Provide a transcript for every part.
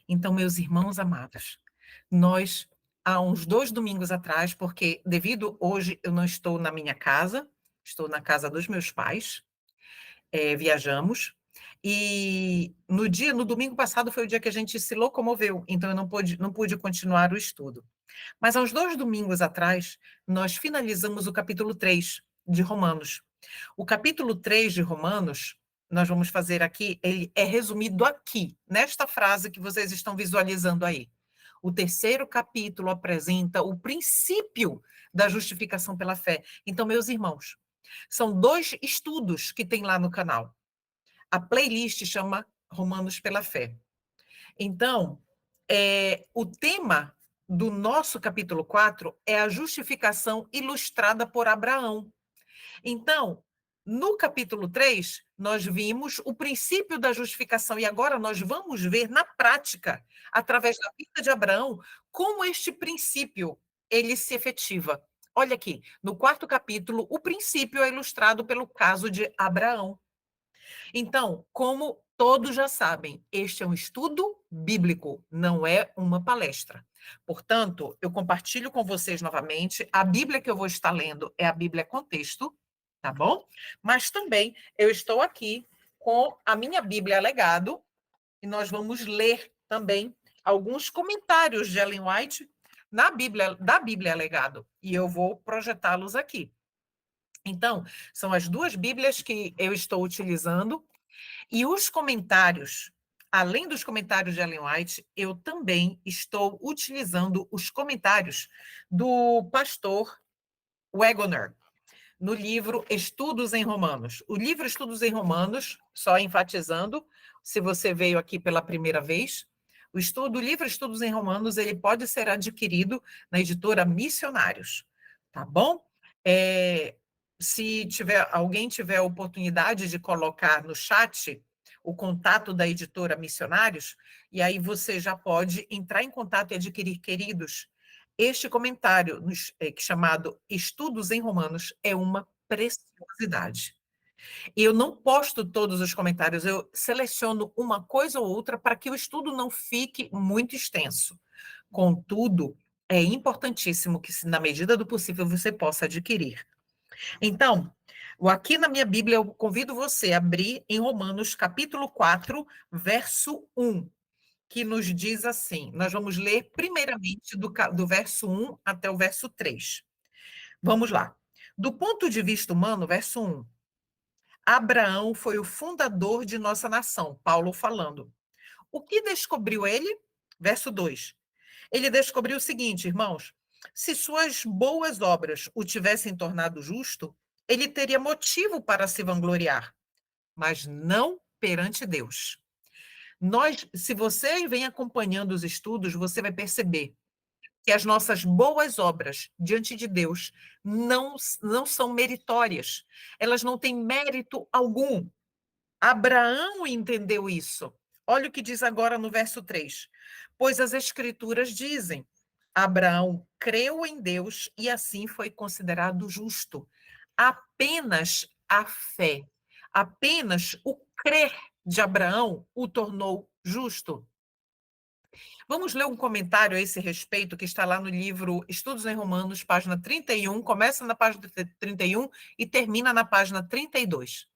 Então, meus irmãos amados, nós, há uns 2 domingos atrás, porque devido hoje eu não estou na minha casa, estou na casa dos meus pais, viajamos, e no domingo passado foi o dia que a gente se locomoveu, então eu não pude continuar o estudo. Mas há uns 2 domingos atrás, nós finalizamos o capítulo 3 de Romanos. O capítulo 3 de Romanos, nós vamos fazer aqui, ele é resumido aqui, nesta frase que vocês estão visualizando aí. O terceiro capítulo apresenta o princípio da justificação pela fé. Então, meus irmãos, são 2 estudos que tem lá no canal. A playlist chama Romanos pela Fé. Então, o tema do nosso capítulo 4 é a justificação ilustrada por Abraão. Então, no capítulo 3, nós vimos o princípio da justificação e agora nós vamos ver na prática, através da vida de Abraão, como este princípio ele se efetiva. Olha aqui, no quarto capítulo, o princípio é ilustrado pelo caso de Abraão. Então, como todos já sabem, este é um estudo bíblico, não é uma palestra. Portanto, eu compartilho com vocês novamente, a Bíblia que eu vou estar lendo é a Bíblia Contexto, tá bom? Mas também eu estou aqui com a minha Bíblia Legado, e nós vamos ler também alguns comentários de Ellen White da Bíblia Legado, e eu vou projetá-los aqui. Então, são as 2 Bíblias que eu estou utilizando, e os comentários, além dos comentários de Ellen White, eu também estou utilizando os comentários do pastor Wegener, no livro Estudos em Romanos. O livro Estudos em Romanos, só enfatizando, se você veio aqui pela primeira vez, o livro Estudos em Romanos, ele pode ser adquirido na editora Missionários, tá bom? Se alguém tiver a oportunidade de colocar no chat o contato da editora Missionários, e aí você já pode entrar em contato e adquirir, queridos. Este comentário, chamado Estudos em Romanos, é uma preciosidade. E eu não posto todos os comentários, eu seleciono uma coisa ou outra para que o estudo não fique muito extenso. Contudo, é importantíssimo que, na medida do possível, você possa adquirir. Então, aqui na minha Bíblia, eu convido você a abrir em Romanos, capítulo 4, verso 1, que nos diz assim, nós vamos ler primeiramente do verso 1 até o verso 3. Vamos lá. Do ponto de vista humano, verso 1, Abraão foi o fundador de nossa nação, Paulo falando. O que descobriu ele? Verso 2. Ele descobriu o seguinte, irmãos, se suas boas obras o tivessem tornado justo, ele teria motivo para se vangloriar, mas não perante Deus. Se você vem acompanhando os estudos, você vai perceber que as nossas boas obras diante de Deus não são meritórias. Elas não têm mérito algum. Abraão entendeu isso. Olha o que diz agora no verso 3. Pois as Escrituras dizem: Abraão creu em Deus e assim foi considerado justo. Apenas a fé, apenas o crer de Abraão o tornou justo. Vamos ler um comentário a esse respeito que está lá no livro Estudos em Romanos, página 31, começa na página 31 e termina na página 32.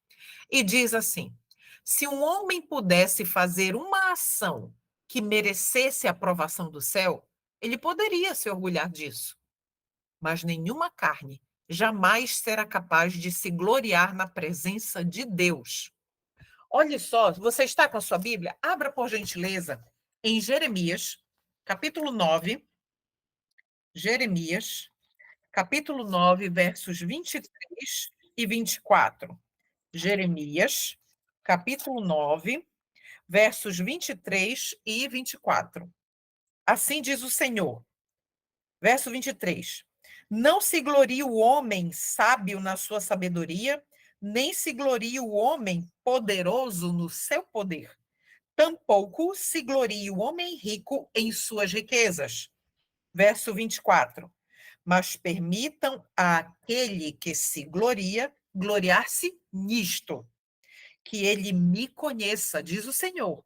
E diz assim: se um homem pudesse fazer uma ação que merecesse a aprovação do céu, ele poderia se orgulhar disso. Mas nenhuma carne jamais será capaz de se gloriar na presença de Deus. Olhe só, você está com a sua Bíblia? Abra, por gentileza, em Jeremias, capítulo 9. Jeremias, capítulo 9, versos 23 e 24. Jeremias, capítulo 9, versos 23 e 24. Assim diz o Senhor. Verso 23. Não se glorie o homem sábio na sua sabedoria, nem se glorie o homem poderoso no seu poder. Tampouco se glorie o homem rico em suas riquezas. Verso 24. Mas permitam àquele que se gloria gloriar-se nisto, que ele me conheça, diz o Senhor,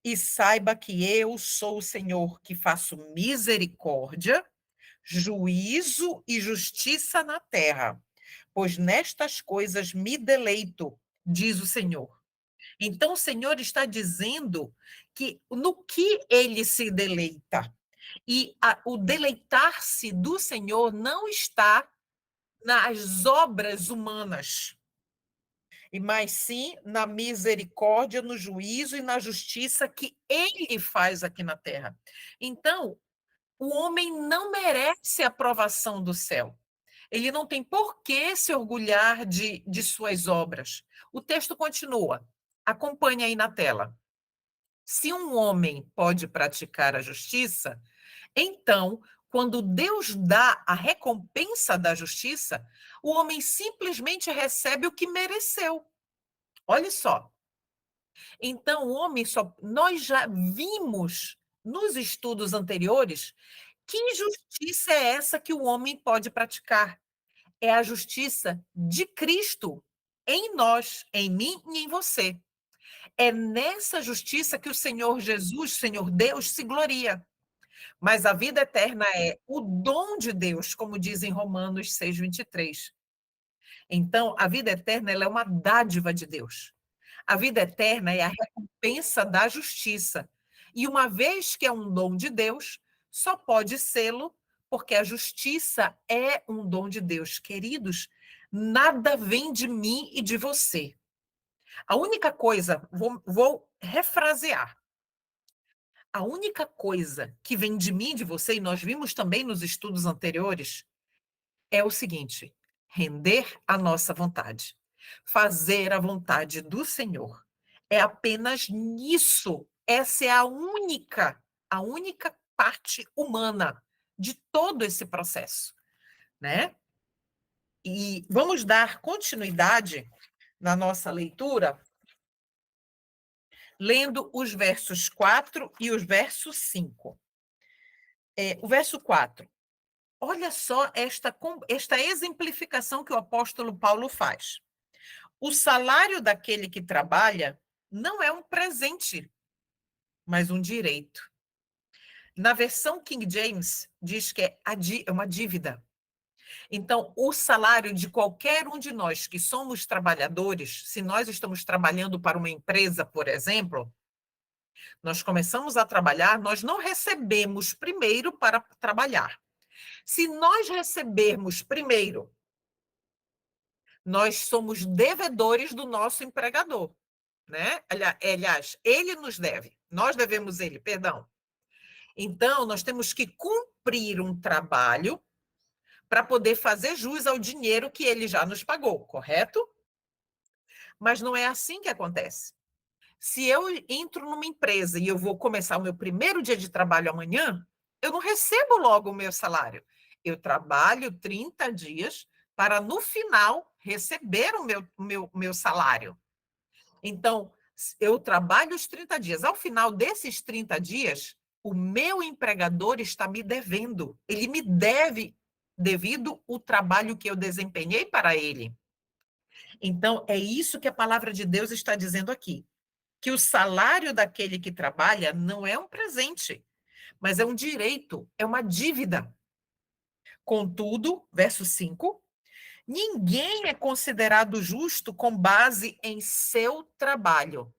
E saiba que eu sou o Senhor que faço misericórdia, juízo e justiça na terra, pois nestas coisas me deleito, diz o Senhor. Então o Senhor está dizendo que no que ele se deleita. E o deleitar-se do Senhor não está nas obras humanas, e mas sim na misericórdia, no juízo e na justiça que ele faz aqui na terra. Então, o homem não merece a aprovação do céu. Ele não tem por que se orgulhar de suas obras. O texto continua. Acompanhe aí na tela. Se um homem pode praticar a justiça, então, quando Deus dá a recompensa da justiça, o homem simplesmente recebe o que mereceu. Olha só. Então, o homem só. Nós já vimos nos estudos anteriores que justiça é essa que o homem pode praticar. É a justiça de Cristo em nós, em mim e em você. É nessa justiça que o Senhor Jesus, Senhor Deus, se gloria. Mas a vida eterna é o dom de Deus, como diz em Romanos 6:23. Então, a vida eterna ela é uma dádiva de Deus. A vida eterna é a recompensa da justiça. E uma vez que é um dom de Deus, só pode sê-lo porque a justiça é um dom de Deus. Queridos, nada vem de mim e de você. A única coisa, vou refrasear. A única coisa que vem de mim e de você, e nós vimos também nos estudos anteriores, é o seguinte: render a nossa vontade, fazer a vontade do Senhor. É apenas nisso. Essa é a única parte humana de todo esse processo, né? E vamos dar continuidade na nossa leitura, lendo os versos 4 e os versos 5. O verso 4. Olha só esta exemplificação que o apóstolo Paulo faz. O salário daquele que trabalha não é um presente, mas um direito. Na versão King James, diz que é uma dívida. Então, o salário de qualquer um de nós que somos trabalhadores, se nós estamos trabalhando para uma empresa, por exemplo, nós começamos a trabalhar, nós não recebemos primeiro para trabalhar. Se nós recebermos primeiro, nós somos devedores do nosso empregador, né? Aliás, ele nos deve, nós devemos ele, perdão. Então, nós temos que cumprir um trabalho para poder fazer jus ao dinheiro que ele já nos pagou, correto? Mas não é assim que acontece. Se eu entro numa empresa e eu vou começar o meu primeiro dia de trabalho amanhã, eu não recebo logo o meu salário. Eu trabalho 30 dias para, no final, receber o meu salário. Então, eu trabalho os 30 dias. Ao final desses 30 dias, o meu empregador está me devendo. Ele me deve devido ao trabalho que eu desempenhei para ele. Então, é isso que a palavra de Deus está dizendo aqui. Que o salário daquele que trabalha não é um presente, mas é um direito, é uma dívida. Contudo, verso 5, ninguém é considerado justo com base em seu trabalho,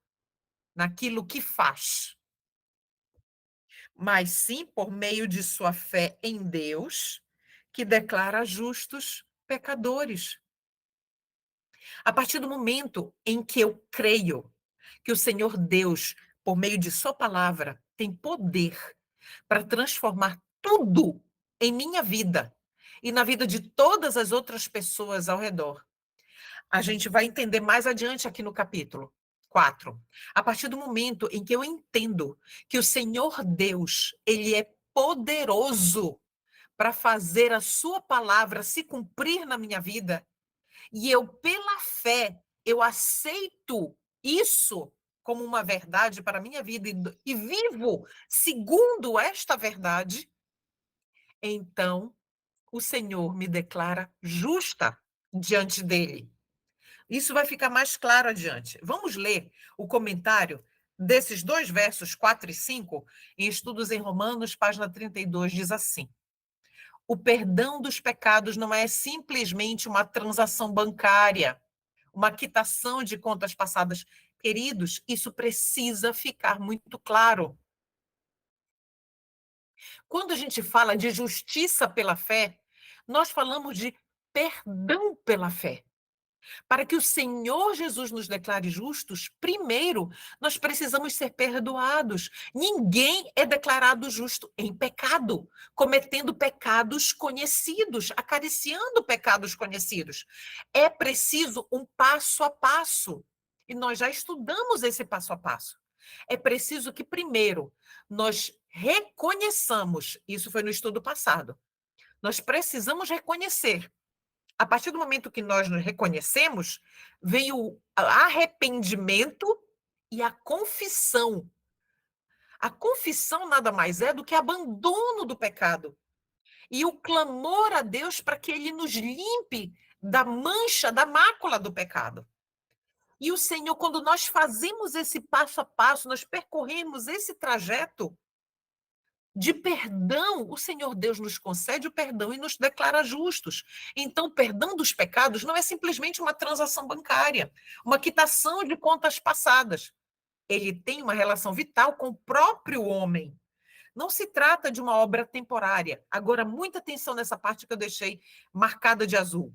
naquilo que faz, mas sim por meio de sua fé em Deus, que declara justos pecadores. A partir do momento em que eu creio que o Senhor Deus, por meio de sua palavra, tem poder para transformar tudo em minha vida e na vida de todas as outras pessoas ao redor. A gente vai entender mais adiante aqui no capítulo 4. A partir do momento em que eu entendo que o Senhor Deus, ele é poderoso para fazer a sua palavra se cumprir na minha vida, e eu, pela fé, eu aceito isso como uma verdade para a minha vida e vivo segundo esta verdade, então o Senhor me declara justa diante dele. Isso vai ficar mais claro adiante. Vamos ler o comentário desses dois versos, 4 e 5, em Estudos em Romanos, página 32, diz assim: o perdão dos pecados não é simplesmente uma transação bancária, uma quitação de contas passadas. Queridos, isso precisa ficar muito claro. Quando a gente fala de justiça pela fé, nós falamos de perdão pela fé. Para que o Senhor Jesus nos declare justos, primeiro, nós precisamos ser perdoados. Ninguém é declarado justo em pecado, cometendo pecados conhecidos, acariciando pecados conhecidos. É preciso um passo a passo. E nós já estudamos esse passo a passo. É preciso que, primeiro, nós reconheçamos, isso foi no estudo passado, nós precisamos reconhecer. A partir do momento que nós nos reconhecemos, vem o arrependimento e a confissão. A confissão nada mais é do que abandono do pecado e o clamor a Deus para que Ele nos limpe da mancha, da mácula do pecado. E o Senhor, quando nós fazemos esse passo a passo, nós percorremos esse trajeto de perdão, o Senhor Deus nos concede o perdão e nos declara justos. Então, o perdão dos pecados não é simplesmente uma transação bancária, uma quitação de contas passadas. Ele tem uma relação vital com o próprio homem. Não se trata de uma obra temporária. Agora, muita atenção nessa parte que eu deixei marcada de azul.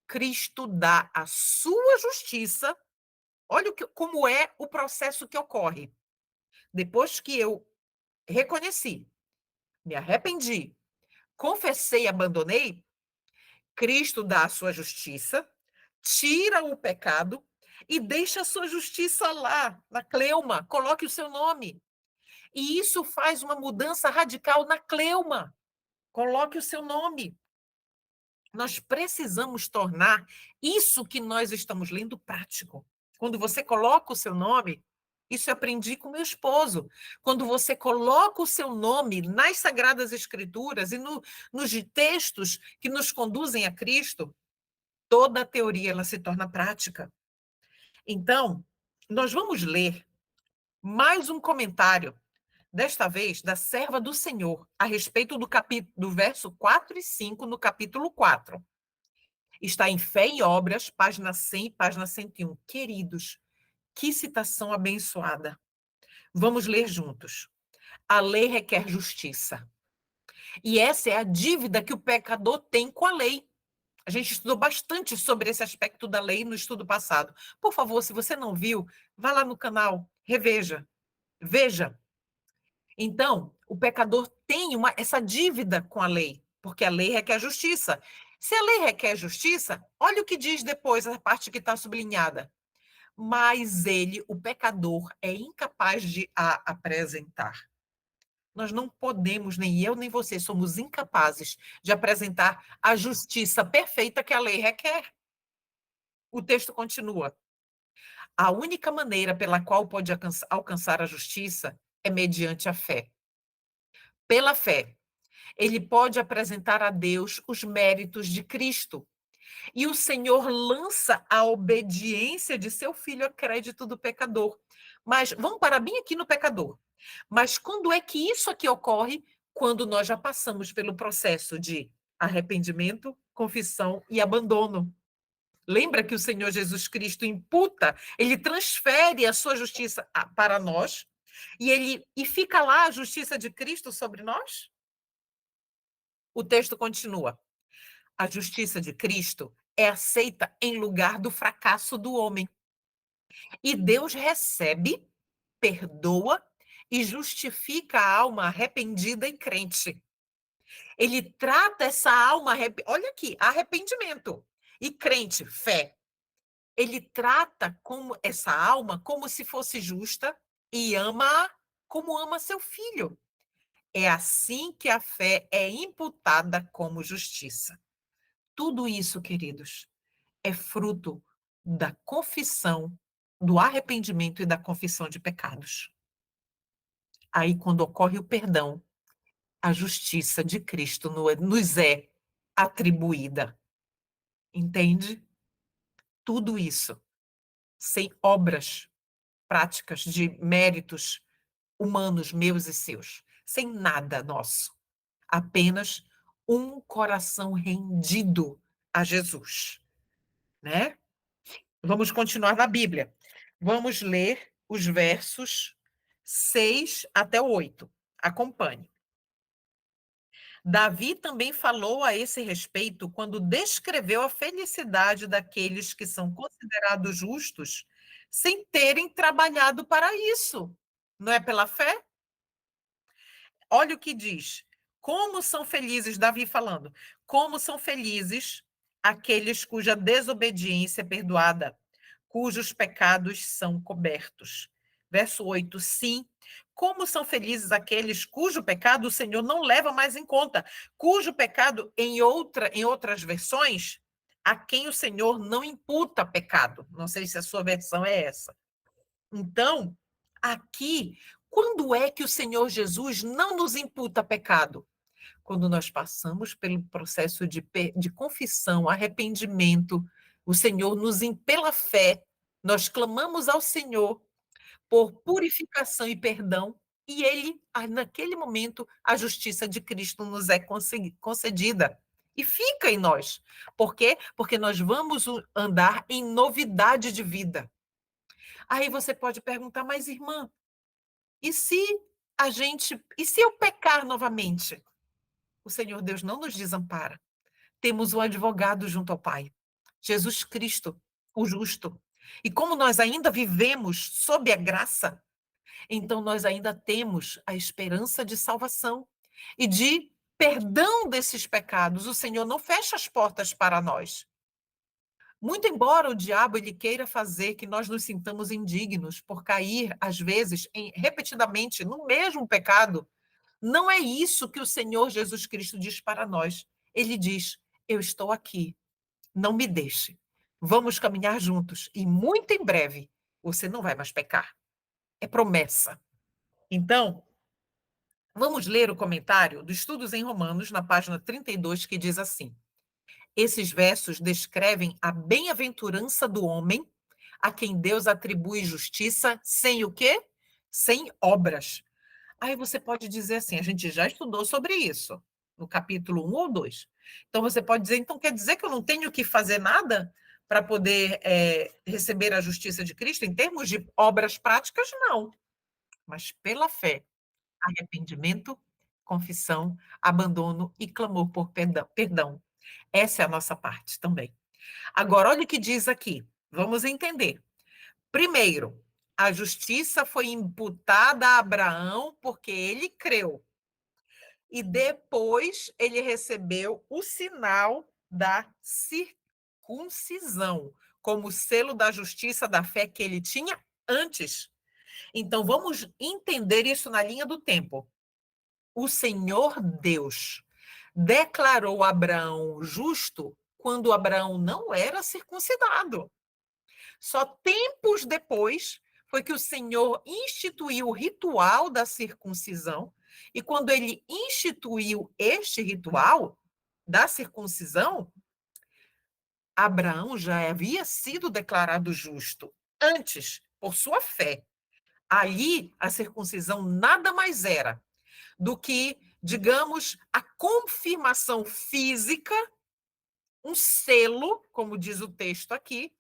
Cristo dá a sua justiça. Olha como é o processo que ocorre. Depois que eu reconheci, me arrependi, confessei e abandonei, Cristo dá a sua justiça, tira o pecado e deixa a sua justiça lá, na cleuma, coloque o seu nome. E isso faz uma mudança radical na cleuma. Coloque o seu nome. Nós precisamos tornar isso que nós estamos lendo prático. Quando você coloca o seu nome, isso eu aprendi com meu esposo. Quando você coloca o seu nome nas Sagradas Escrituras e nos textos que nos conduzem a Cristo, toda a teoria ela se torna prática. Então, nós vamos ler mais um comentário, desta vez da serva do Senhor, a respeito do verso 4 e 5, no capítulo 4. Está em Fé e Obras, página 100 e página 101. Queridos, que citação abençoada. Vamos ler juntos. A lei requer justiça. E essa é a dívida que o pecador tem com a lei. A gente estudou bastante sobre esse aspecto da lei no estudo passado. Por favor, se você não viu, vá lá no canal, reveja. Veja. Então, o pecador tem essa dívida com a lei, porque a lei requer justiça. Se a lei requer justiça, olha o que diz depois, a parte que está sublinhada. Mas ele, o pecador, é incapaz de a apresentar. Nós não podemos, nem eu nem você, somos incapazes de apresentar a justiça perfeita que a lei requer. O texto continua. A única maneira pela qual pode alcançar a justiça é mediante a fé. Pela fé, ele pode apresentar a Deus os méritos de Cristo. E o Senhor lança a obediência de seu filho a crédito do pecador. Mas vamos parar bem aqui no pecador. Mas quando é que isso aqui ocorre? Quando nós já passamos pelo processo de arrependimento, confissão e abandono. Lembra que o Senhor Jesus Cristo imputa, ele transfere a sua justiça para nós e fica lá a justiça de Cristo sobre nós? O texto continua. A justiça de Cristo é aceita em lugar do fracasso do homem. E Deus recebe, perdoa e justifica a alma arrependida e crente. Ele trata essa alma, olha aqui, arrependimento e crente, fé. Ele trata como essa alma como se fosse justa e ama como ama seu filho. É assim que a fé é imputada como justiça. Tudo isso, queridos, é fruto da confissão, do arrependimento e da confissão de pecados. Aí, quando ocorre o perdão, a justiça de Cristo nos é atribuída. Entende? Tudo isso sem obras, práticas, de méritos humanos meus e seus, sem nada nosso, apenas um coração rendido a Jesus, né. Vamos continuar na Bíblia. Vamos ler os versos 6 até o 8. Acompanhe. Davi também falou a esse respeito quando descreveu a felicidade daqueles que são considerados justos sem terem trabalhado para isso. Não é pela fé? Olha o que diz. Como são felizes, Davi falando, como são felizes aqueles cuja desobediência é perdoada, cujos pecados são cobertos. Verso 8, sim. Como são felizes aqueles cujo pecado o Senhor não leva mais em conta, cujo pecado, em outras versões, a quem o Senhor não imputa pecado. Não sei se a sua versão é essa. Então, aqui, quando é que o Senhor Jesus não nos imputa pecado? Quando nós passamos pelo processo de confissão, arrependimento, o Senhor pela fé, nós clamamos ao Senhor por purificação e perdão, e ele, naquele momento, a justiça de Cristo nos é concedida. E fica em nós. Por quê? Porque nós vamos andar em novidade de vida. Aí você pode perguntar, mas irmã, e se eu pecar novamente? O Senhor Deus não nos desampara. Temos um advogado junto ao Pai, Jesus Cristo, o justo. E como nós ainda vivemos sob a graça, então nós ainda temos a esperança de salvação e de perdão desses pecados. O Senhor não fecha as portas para nós. Muito embora o diabo ele queira fazer que nós nos sintamos indignos por cair, às vezes, repetidamente no mesmo pecado, não é isso que o Senhor Jesus Cristo diz para nós. Ele diz: eu estou aqui, não me deixe. Vamos caminhar juntos e muito em breve você não vai mais pecar. É promessa. Então, vamos ler o comentário do Estudos em Romanos, na página 32, que diz assim: esses versos descrevem a bem-aventurança do homem a quem Deus atribui justiça sem o quê? Sem obras. Aí você pode dizer assim, a gente já estudou sobre isso, no capítulo 1 ou 2. Então você pode dizer, então quer dizer que eu não tenho que fazer nada para poder receber a justiça de Cristo? Em termos de obras práticas, não. Mas pela fé, arrependimento, confissão, abandono e clamor por perdão. Essa é a nossa parte também. Agora, olha o que diz aqui. Vamos entender. Primeiro, a justiça foi imputada a Abraão porque ele creu. E depois ele recebeu o sinal da circuncisão, como selo da justiça da fé que ele tinha antes. Então, vamos entender isso na linha do tempo. O Senhor Deus declarou Abraão justo quando Abraão não era circuncidado. Só tempos depois foi que o Senhor instituiu o ritual da circuncisão, e quando ele instituiu este ritual da circuncisão, Abraão já havia sido declarado justo antes, por sua fé. Ali, a circuncisão nada mais era do que, digamos, a confirmação física, um selo, como diz o texto aqui,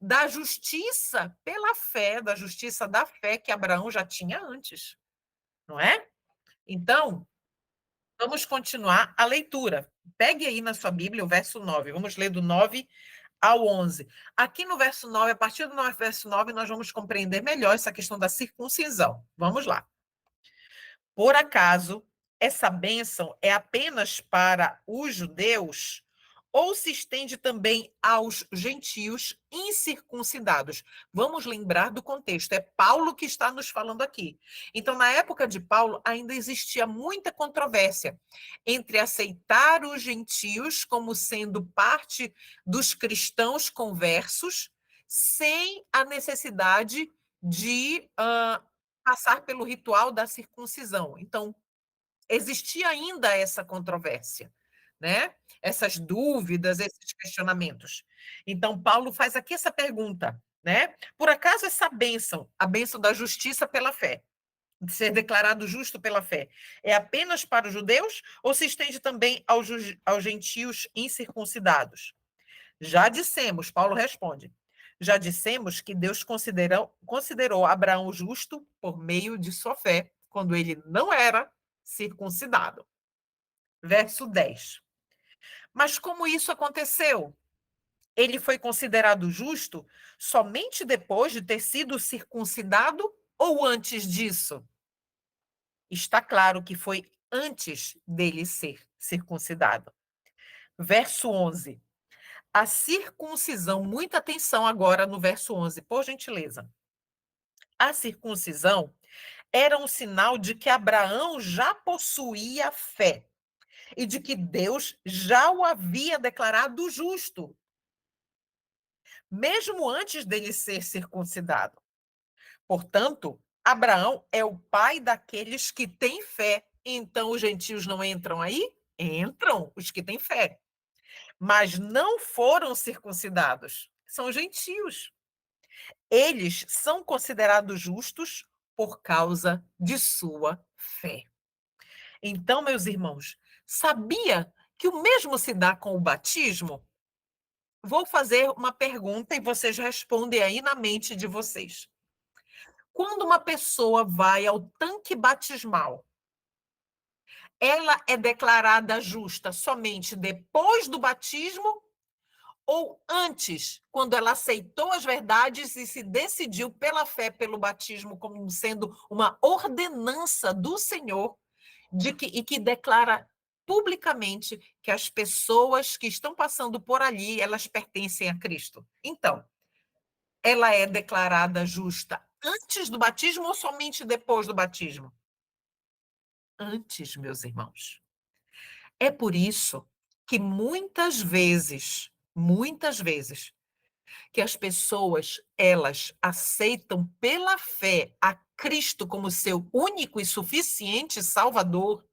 da justiça pela fé, da justiça da fé que Abraão já tinha antes, não é? Então, vamos continuar a leitura. Pegue aí na sua Bíblia o verso 9. Vamos ler do 9 ao 11. Aqui no verso 9, a partir do verso 9, nós vamos compreender melhor essa questão da circuncisão. Vamos lá. Por acaso, essa bênção é apenas para os judeus ou se estende também aos gentios incircuncidados? Vamos lembrar do contexto, é Paulo que está nos falando aqui. Então, na época de Paulo, ainda existia muita controvérsia entre aceitar os gentios como sendo parte dos cristãos conversos, sem a necessidade de passar pelo ritual da circuncisão. Então, existia ainda essa controvérsia, né? Essas dúvidas, esses questionamentos. Então, Paulo faz aqui essa pergunta, né? Por acaso essa bênção, a bênção da justiça pela fé, de ser declarado justo pela fé, é apenas para os judeus ou se estende também aos gentios incircuncidados? Já dissemos, Paulo responde, já dissemos que Deus considerou Abraão justo por meio de sua fé, quando ele não era circuncidado. Verso 10. Mas como isso aconteceu? Ele foi considerado justo somente depois de ter sido circuncidado ou antes disso? Está claro que foi antes dele ser circuncidado. Verso 11. A circuncisão, muita atenção agora no verso 11, por gentileza. A circuncisão era um sinal de que Abraão já possuía fé e de que Deus já o havia declarado justo, mesmo antes dele ser circuncidado. Portanto, Abraão é o pai daqueles que têm fé. Então, os gentios não entram aí? Entram, os que têm fé. Mas não foram circuncidados. São gentios. Eles são considerados justos por causa de sua fé. Então, meus irmãos, sabia que o mesmo se dá com o batismo? Vou fazer uma pergunta e vocês respondem aí na mente de vocês. Quando uma pessoa vai ao tanque batismal, ela é declarada justa somente depois do batismo ou antes, quando ela aceitou as verdades e se decidiu pela fé, pelo batismo, como sendo uma ordenança do Senhor, e que declara publicamente que as pessoas que estão passando por ali, elas pertencem a Cristo. Então, ela é declarada justa antes do batismo ou somente depois do batismo? Antes, meus irmãos. É por isso que muitas vezes, que as pessoas, elas aceitam pela fé a Cristo como seu único e suficiente Salvador,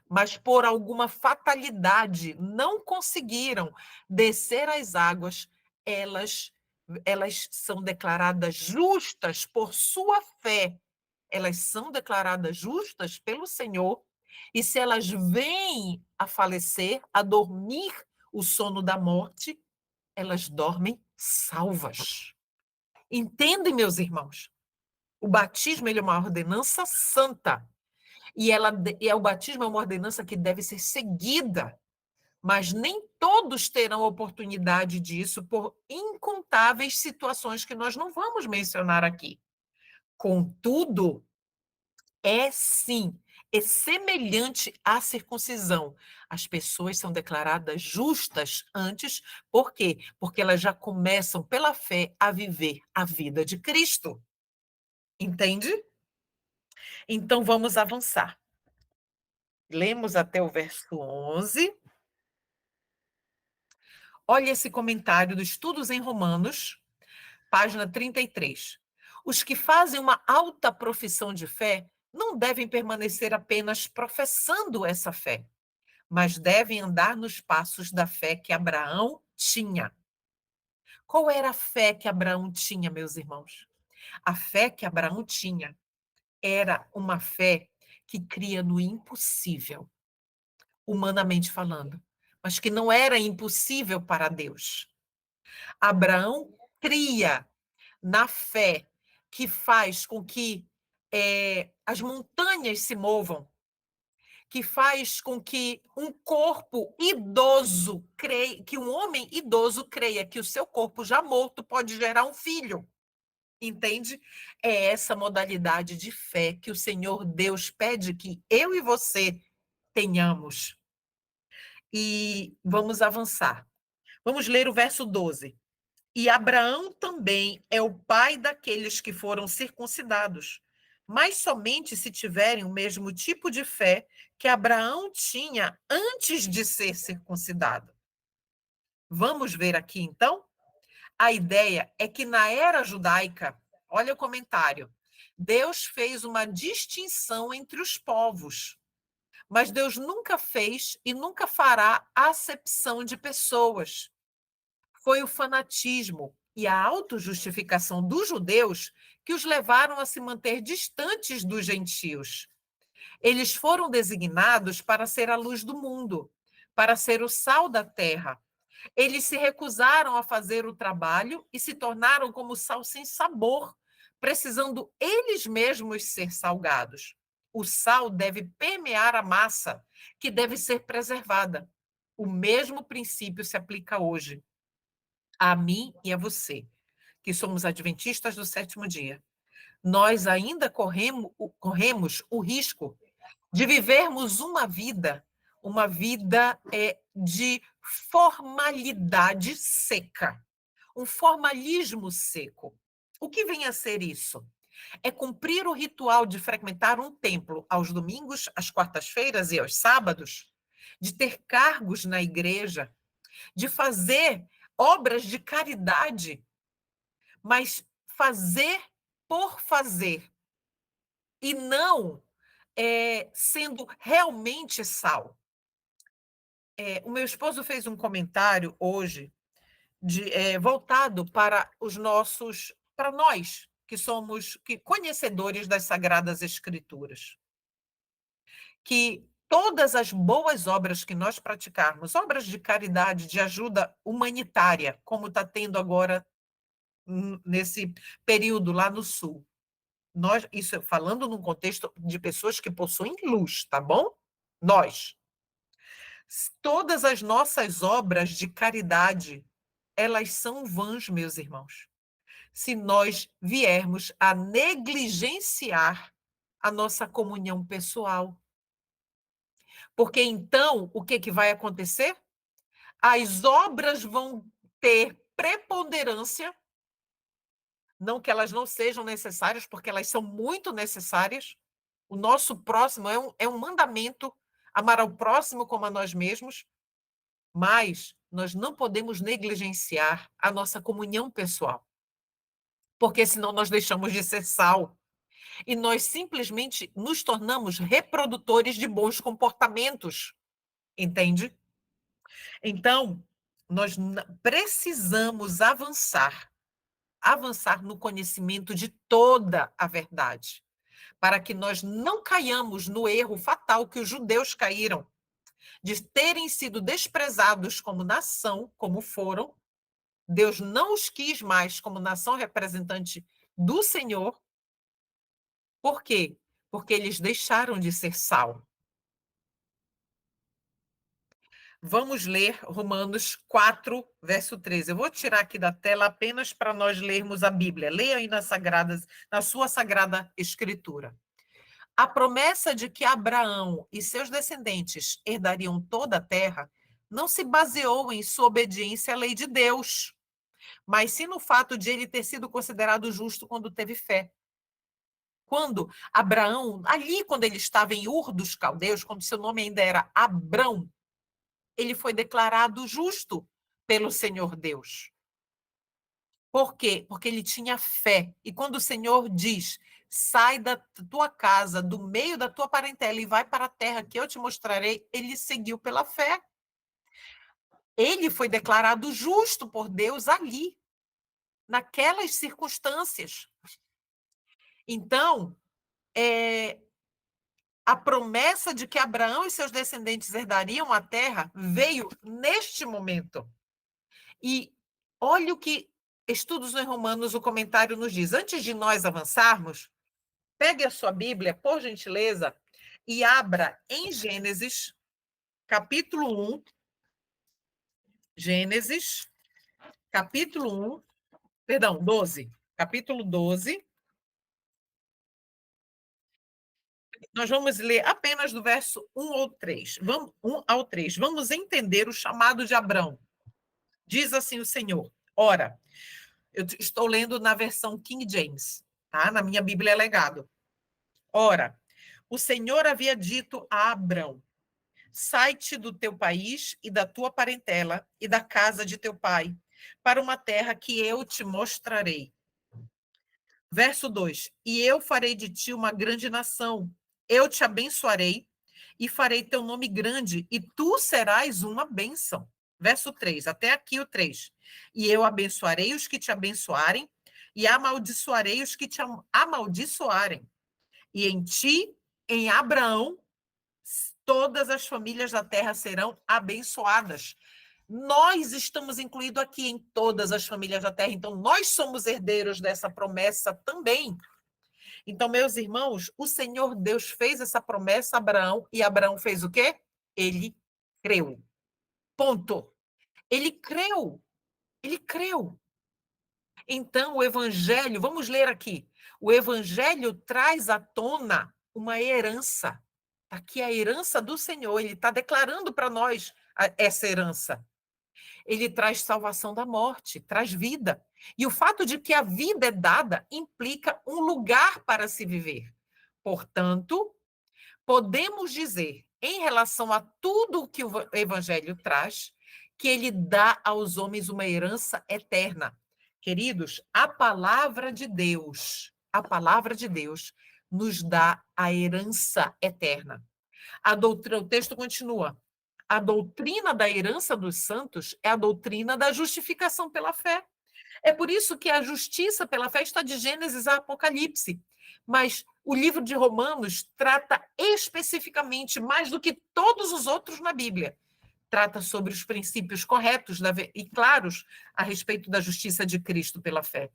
mas por alguma fatalidade não conseguiram descer às águas, elas elas são declaradas justas por sua fé. Elas são declaradas justas pelo Senhor, e se elas vêm a falecer, a dormir o sono da morte, elas dormem salvas. Entendem, meus irmãos? O batismo ele é uma ordenança santa. O batismo é uma ordenança que deve ser seguida, mas nem todos terão oportunidade disso por incontáveis situações que nós não vamos mencionar aqui. Contudo, é sim, é semelhante à circuncisão. As pessoas são declaradas justas antes, por quê? Porque elas já começam pela fé a viver a vida de Cristo. Entende? Então vamos avançar. Lemos até o verso 11. Olha esse comentário do Estudos em Romanos, página 33. Os que fazem uma alta profissão de fé não devem permanecer apenas professando essa fé, mas devem andar nos passos da fé que Abraão tinha. Qual era a fé que Abraão tinha, meus irmãos? A fé que Abraão tinha era uma fé que cria no impossível, humanamente falando, mas que não era impossível para Deus. Abraão cria na fé que faz com que as montanhas se movam, que faz com que um corpo idoso creia, que um homem idoso creia que o seu corpo já morto pode gerar um filho. Entende? É essa modalidade de fé que o Senhor Deus pede que eu e você tenhamos. E vamos avançar. Vamos ler o verso 12. E Abraão também é o pai daqueles que foram circuncidados, mas somente se tiverem o mesmo tipo de fé que Abraão tinha antes de ser circuncidado. Vamos ver aqui então? A ideia é que na era judaica, olha o comentário, Deus fez uma distinção entre os povos, mas Deus nunca fez e nunca fará acepção de pessoas. Foi o fanatismo, e a autojustificação dos judeus que os levaram a se manter distantes dos gentios. Eles foram designados para ser a luz do mundo, para ser o sal da terra. Eles se recusaram a fazer o trabalho e se tornaram como sal sem sabor, precisando eles mesmos ser salgados. O sal deve permear a massa, que deve ser preservada. O mesmo princípio se aplica hoje a mim e a você, que somos adventistas do sétimo dia. Nós ainda corremos o risco de vivermos uma vida de formalidade seca, um formalismo seco. O que vem a ser isso? É cumprir o ritual de frequentar um templo aos domingos, às quartas-feiras e aos sábados, de ter cargos na igreja, de fazer obras de caridade, mas fazer por fazer, e não sendo realmente sal. O meu esposo fez um comentário hoje voltado para para nós que somos conhecedores das Sagradas Escrituras, que todas as boas obras que nós praticarmos, obras de caridade, de ajuda humanitária, como está tendo agora nesse período lá no Sul, isso falando num contexto de pessoas que possuem luz, tá bom? Todas as nossas obras de caridade, elas são vãs, meus irmãos, se nós viermos a negligenciar a nossa comunhão pessoal. Porque então, o que vai acontecer? As obras vão ter preponderância, não que elas não sejam necessárias, porque elas são muito necessárias. O nosso próximo é um mandamento, amar ao próximo como a nós mesmos, mas nós não podemos negligenciar a nossa comunhão pessoal, porque senão nós deixamos de ser sal e nós simplesmente nos tornamos reprodutores de bons comportamentos, entende? Então, nós precisamos avançar no conhecimento de toda a verdade, para que nós não caiamos no erro fatal que os judeus caíram, de terem sido desprezados como nação, como foram. Deus não os quis mais como nação representante do Senhor. Por quê? Porque eles deixaram de ser sal. Vamos ler Romanos 4, verso 13. Eu vou tirar aqui da tela apenas para nós lermos a Bíblia. Leia aí na sua sagrada escritura. A promessa de que Abraão e seus descendentes herdariam toda a terra não se baseou em sua obediência à lei de Deus, mas sim no fato de ele ter sido considerado justo quando teve fé. Quando Abraão, ali quando ele estava em Ur dos Caldeus, quando seu nome ainda era Abrão, ele foi declarado justo pelo Senhor Deus. Por quê? Porque ele tinha fé. E quando o Senhor diz, sai da tua casa, do meio da tua parentela e vai para a terra que eu te mostrarei, ele seguiu pela fé. Ele foi declarado justo por Deus ali, naquelas circunstâncias. Então, a promessa de que Abraão e seus descendentes herdariam a terra veio neste momento. E olha o que Estudos em Romanos, o comentário nos diz. Antes de nós avançarmos, pegue a sua Bíblia, por gentileza, e abra em Gênesis, capítulo 1. Gênesis, capítulo 1, perdão, 12. Capítulo 12. Nós vamos ler apenas do verso 1 ao 3. 1 ao 3. Vamos entender o chamado de Abrão. Diz assim o Senhor. Ora, eu estou lendo na versão King James, tá? Na minha Bíblia é Legado. Ora, o Senhor havia dito a Abrão: sai-te do teu país e da tua parentela e da casa de teu pai, para uma terra que eu te mostrarei. Verso 2: e eu farei de ti uma grande nação, eu te abençoarei e farei teu nome grande, e tu serás uma bênção. verso 3, até aqui o 3. E eu abençoarei os que te abençoarem, e amaldiçoarei os que te amaldiçoarem. E em ti, em Abraão, todas as famílias da terra serão abençoadas. Nós estamos incluídos aqui em todas as famílias da terra, então nós somos herdeiros dessa promessa também. Então, meus irmãos, o Senhor Deus fez essa promessa a Abraão, e Abraão fez o quê? Ele creu. Ponto. Ele creu. Ele creu. Então, o evangelho, vamos ler aqui. O evangelho traz à tona uma herança. Aqui é a herança do Senhor, ele está declarando para nós essa herança. Ele traz salvação da morte, traz vida. E o fato de que a vida é dada implica um lugar para se viver. Portanto, podemos dizer, em relação a tudo o que o Evangelho traz, que ele dá aos homens uma herança eterna. Queridos, a palavra de Deus, nos dá a herança eterna. O texto continua. A doutrina da herança dos santos é a doutrina da justificação pela fé. É por isso que a justiça pela fé está de Gênesis a Apocalipse. Mas o livro de Romanos trata especificamente, mais do que todos os outros na Bíblia, trata sobre os princípios corretos e claros a respeito da justiça de Cristo pela fé.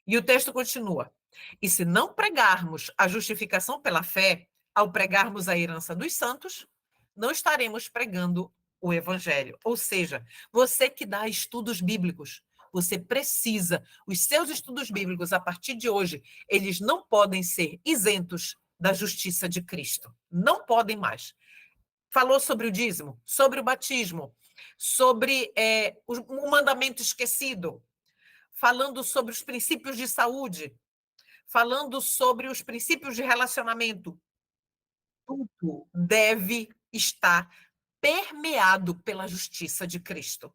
E o texto continua. E se não pregarmos a justificação pela fé, ao pregarmos a herança dos santos, não estaremos pregando o evangelho. Ou seja, você que dá estudos bíblicos, você precisa, os seus estudos bíblicos, a partir de hoje, eles não podem ser isentos da justiça de Cristo. Não podem mais. Falou sobre o dízimo, sobre o batismo, sobre o mandamento esquecido, falando sobre os princípios de saúde, falando sobre os princípios de relacionamento. Tudo deve estar permeado pela justiça de Cristo.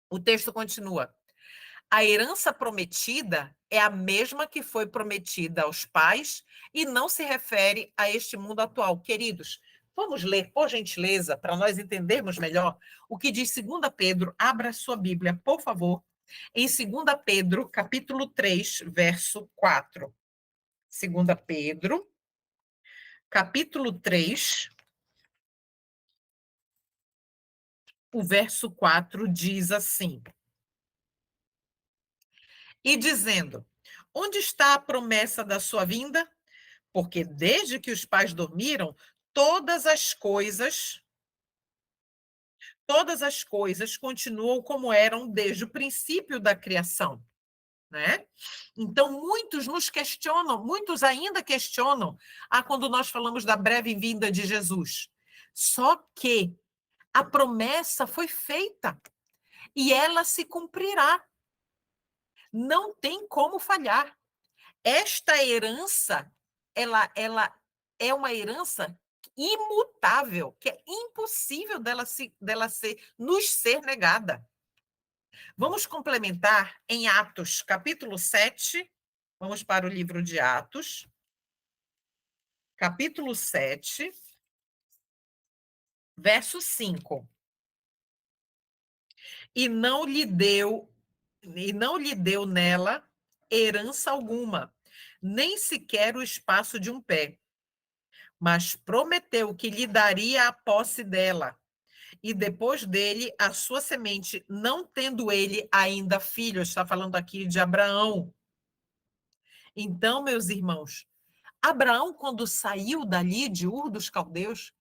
O texto continua. A herança prometida é a mesma que foi prometida aos pais e não se refere a este mundo atual. Queridos, vamos ler, por gentileza, para nós entendermos melhor o que diz 2 Pedro. Abra sua Bíblia, por favor, em 2 Pedro, capítulo 3, verso 4. 2 Pedro, capítulo 3, o verso 4 diz assim: E dizendo, onde está a promessa da sua vinda? Porque desde que os pais dormiram, todas as coisas continuam como eram desde o princípio da criação, né? Então, muitos nos questionam, muitos ainda questionam quando nós falamos da breve vinda de Jesus. Só que a promessa foi feita e ela se cumprirá. Não tem como falhar. Esta herança, ela é uma herança imutável, que é impossível nos ser negada. Vamos complementar em Atos, capítulo 7. Vamos para o livro de Atos, capítulo 7, verso 5. E não lhe deu nela herança alguma, nem sequer o espaço de um pé, mas prometeu que lhe daria a posse dela, e depois dele a sua semente, não tendo ele ainda filhos. Está falando aqui de Abraão. Então, meus irmãos, Abraão, quando saiu dali de Ur dos Caldeus,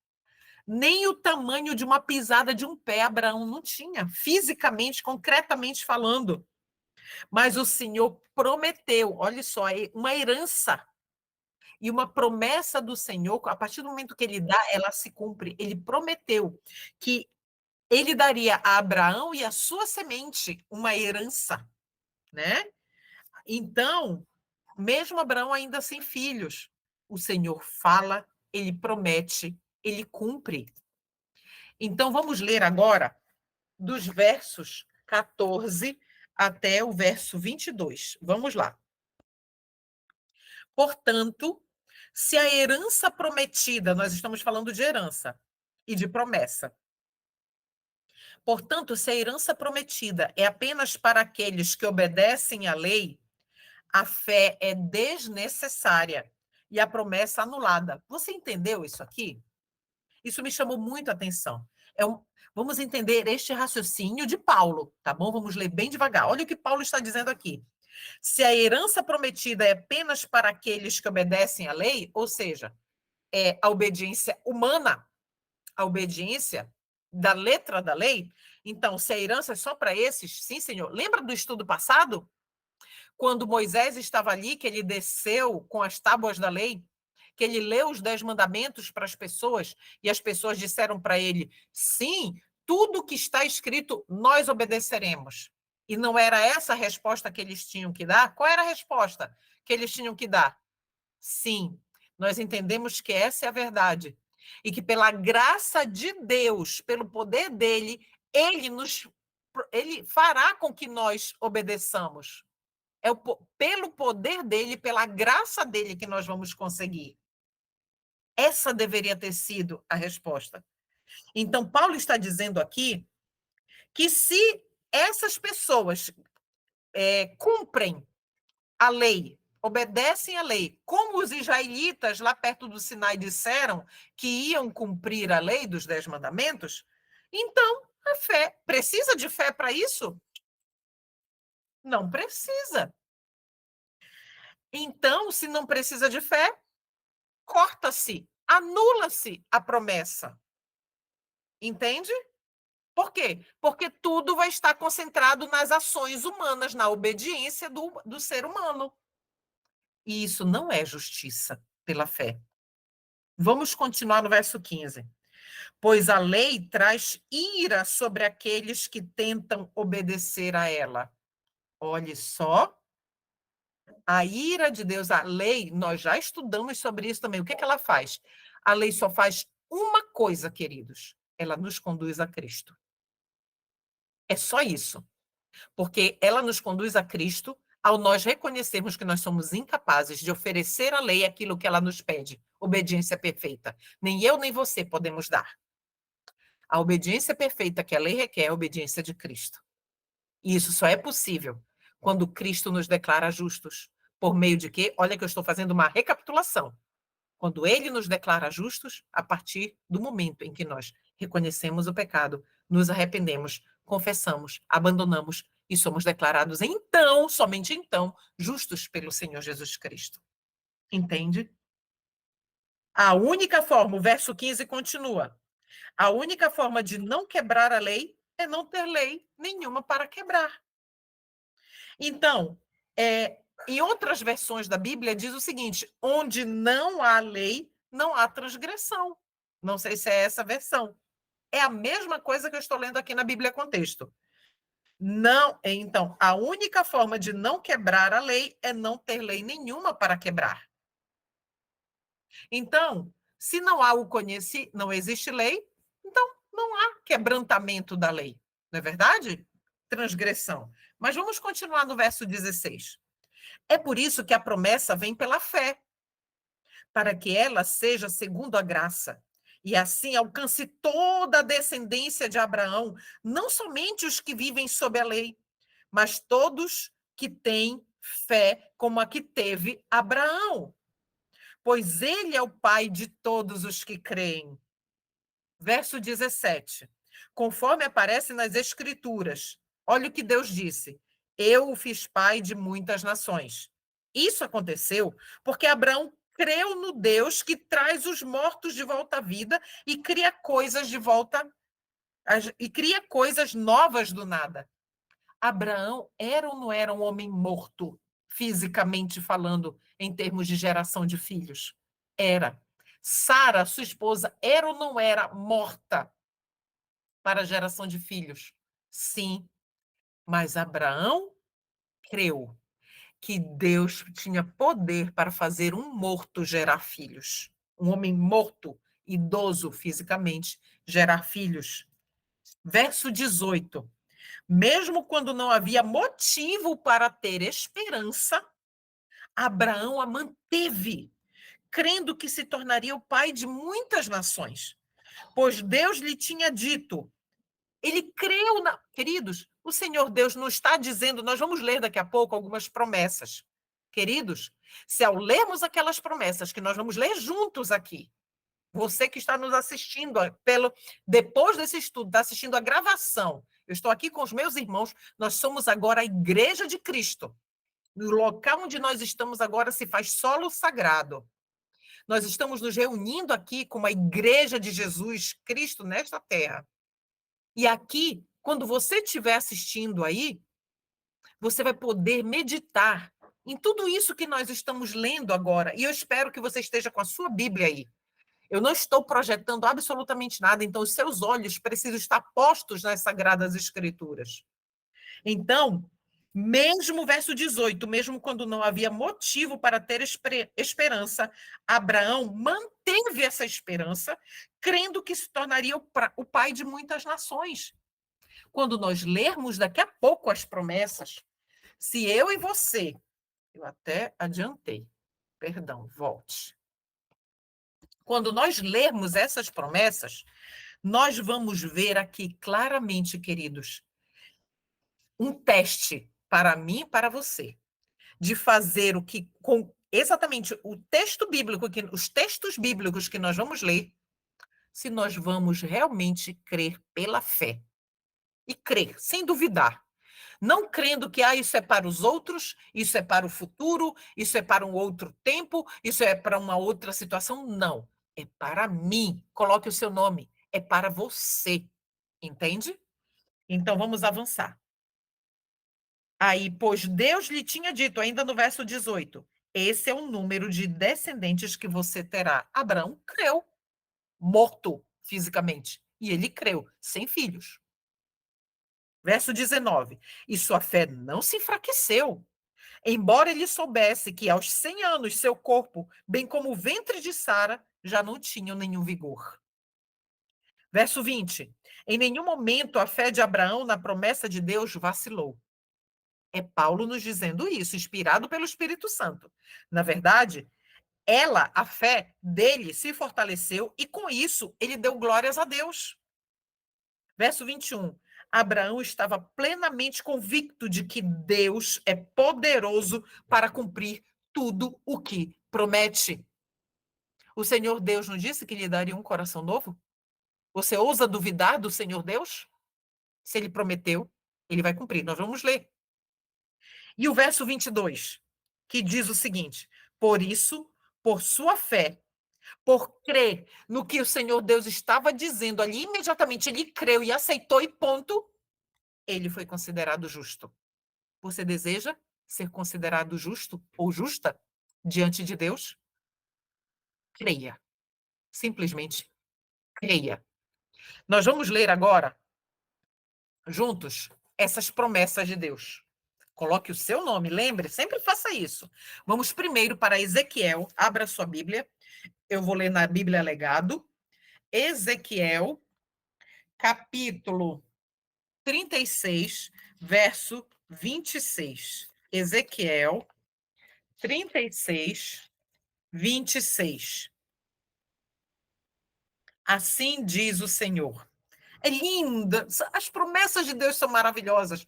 nem o tamanho de uma pisada de um pé Abraão não tinha, fisicamente, concretamente falando. Mas o Senhor prometeu, olha só, uma herança e uma promessa do Senhor, a partir do momento que ele dá, ela se cumpre. Ele prometeu que ele daria a Abraão e a sua semente uma herança, né? Então, mesmo Abraão ainda sem filhos, o Senhor fala, ele promete, ele cumpre. Então, vamos ler agora dos versos 14 até o verso 22. Vamos lá. Portanto, se a herança prometida, nós estamos falando de herança e de promessa, Portanto, se a herança prometida é apenas para aqueles que obedecem à lei, a fé é desnecessária e a promessa anulada. Você entendeu isso aqui? Isso me chamou muito a atenção. Vamos entender este raciocínio de Paulo, tá bom? Vamos ler bem devagar. Olha o que Paulo está dizendo aqui. Se a herança prometida é apenas para aqueles que obedecem à lei, ou seja, é a obediência humana, a obediência da letra da lei, então, se a herança é só para esses, sim, senhor. Lembra do estudo passado? Quando Moisés estava ali, que ele desceu com as tábuas da lei, que ele leu os 10 mandamentos para as pessoas, e as pessoas disseram para ele, sim, tudo que está escrito, nós obedeceremos. E não era essa a resposta que eles tinham que dar? Qual era a resposta que eles tinham que dar? Sim, nós entendemos que essa é a verdade. E que pela graça de Deus, pelo poder dele, ele fará com que nós obedeçamos. É pelo poder dele, pela graça dele que nós vamos conseguir. Essa deveria ter sido a resposta. Então, Paulo está dizendo aqui que se essas pessoas cumprem a lei, obedecem à lei, como os israelitas lá perto do Sinai disseram que iam cumprir a lei dos 10 mandamentos, então a fé, precisa de fé para isso? Não precisa. Então, se não precisa de fé, corta-se, anula-se a promessa. Entende? Por quê? Porque tudo vai estar concentrado nas ações humanas, na obediência do ser humano. E isso não é justiça pela fé. Vamos continuar no verso 15. Pois a lei traz ira sobre aqueles que tentam obedecer a ela. Olhe só, a ira de Deus, a lei, nós já estudamos sobre isso também. O que é que ela faz? A lei só faz uma coisa, queridos. Ela nos conduz a Cristo. É só isso. Porque ela nos conduz a Cristo ao nós reconhecermos que nós somos incapazes de oferecer à lei aquilo que ela nos pede, obediência perfeita. Nem eu nem você podemos dar. A obediência perfeita que a lei requer é a obediência de Cristo. E isso só é possível quando Cristo nos declara justos. Por meio de quê? Olha que eu estou fazendo uma recapitulação. Quando ele nos declara justos, a partir do momento em que nós reconhecemos o pecado, nos arrependemos, confessamos, abandonamos e somos declarados então, somente então, justos pelo Senhor Jesus Cristo. Entende? A única forma, o verso 15 continua. A única forma de não quebrar a lei é não ter lei nenhuma para quebrar. Então, em outras versões da Bíblia diz o seguinte: onde não há lei, não há transgressão. Não sei se é essa versão. É a mesma coisa que eu estou lendo aqui na Bíblia Contexto. Não, então, a única forma de não quebrar a lei é não ter lei nenhuma para quebrar. Então, se não há não existe lei, então não há quebrantamento da lei. Não é verdade? Transgressão. Mas vamos continuar no verso 16. É por isso que a promessa vem pela fé, para que ela seja segundo a graça, e assim alcance toda a descendência de Abraão, não somente os que vivem sob a lei, mas todos que têm fé como a que teve Abraão, pois ele é o pai de todos os que creem. Verso 17. Conforme aparece nas Escrituras, olha o que Deus disse: eu o fiz pai de muitas nações. Isso aconteceu porque Abraão creu no Deus que traz os mortos de volta à vida e cria coisas de volta e cria coisas novas do nada. Abraão era ou não era um homem morto, fisicamente falando, em termos de geração de filhos? Era. Sara, sua esposa, era ou não era morta para a geração de filhos? Sim. Mas Abraão creu que Deus tinha poder para fazer um morto gerar filhos. Um homem morto, idoso fisicamente, gerar filhos. Verso 18. Mesmo quando não havia motivo para ter esperança, Abraão a manteve, crendo que se tornaria o pai de muitas nações. Pois Deus lhe tinha dito: Ele creu na... Queridos, o Senhor Deus não está dizendo, nós vamos ler daqui a pouco algumas promessas. Queridos, se ao lermos aquelas promessas que nós vamos ler juntos aqui, você que está nos assistindo depois desse estudo, está assistindo a gravação, eu estou aqui com os meus irmãos, nós somos agora a Igreja de Cristo. No local onde nós estamos agora se faz solo sagrado. Nós estamos nos reunindo aqui como a Igreja de Jesus Cristo nesta terra. E aqui, quando você estiver assistindo aí, você vai poder meditar em tudo isso que nós estamos lendo agora. E eu espero que você esteja com a sua Bíblia aí. Eu não estou projetando absolutamente nada, então os seus olhos precisam estar postos nas Sagradas Escrituras. Então, mesmo o verso 18, mesmo quando não havia motivo para ter esperança, Abraão manteve essa esperança, crendo que se tornaria o pai de muitas nações. Quando nós lermos daqui a pouco as promessas, se eu e você, eu até adiantei, perdão, volte. Quando nós lermos essas promessas, nós vamos ver aqui claramente, queridos, um teste para mim e para você, de fazer o que, com exatamente o texto bíblico, os textos bíblicos que nós vamos ler, se nós vamos realmente crer pela fé. E crer, sem duvidar. Não crendo que isso é para os outros, isso é para o futuro, isso é para um outro tempo, isso é para uma outra situação. Não. É para mim. Coloque o seu nome. É para você. Entende? Então vamos avançar. Aí, pois Deus lhe tinha dito, ainda no verso 18, esse é o número de descendentes que você terá. Abraão creu, morto fisicamente. E ele creu, sem filhos. Verso 19, e sua fé não se enfraqueceu, embora ele soubesse que aos 100 anos seu corpo, bem como o ventre de Sara, já não tinham nenhum vigor. Verso 20, em nenhum momento a fé de Abraão na promessa de Deus vacilou. É Paulo nos dizendo isso, inspirado pelo Espírito Santo. Na verdade, a fé dele se fortaleceu e com isso ele deu glórias a Deus. Verso 21. Abraão estava plenamente convicto de que Deus é poderoso para cumprir tudo o que promete. O Senhor Deus não disse que lhe daria um coração novo? Você ousa duvidar do Senhor Deus? Se ele prometeu, ele vai cumprir. Nós vamos ler. E o verso 22, que diz o seguinte: por isso, por sua fé, por crer no que o Senhor Deus estava dizendo ali, imediatamente ele creu e aceitou e ponto, ele foi considerado justo. Você deseja ser considerado justo ou justa diante de Deus? Creia. Simplesmente creia. Nós vamos ler agora, juntos, essas promessas de Deus. Coloque o seu nome, lembre, sempre faça isso. Vamos primeiro para Ezequiel, abra sua Bíblia. Eu vou ler na Bíblia Legado. Ezequiel, capítulo 36, verso 26. Ezequiel 36, 26. Assim diz o Senhor. É linda. As promessas de Deus são maravilhosas.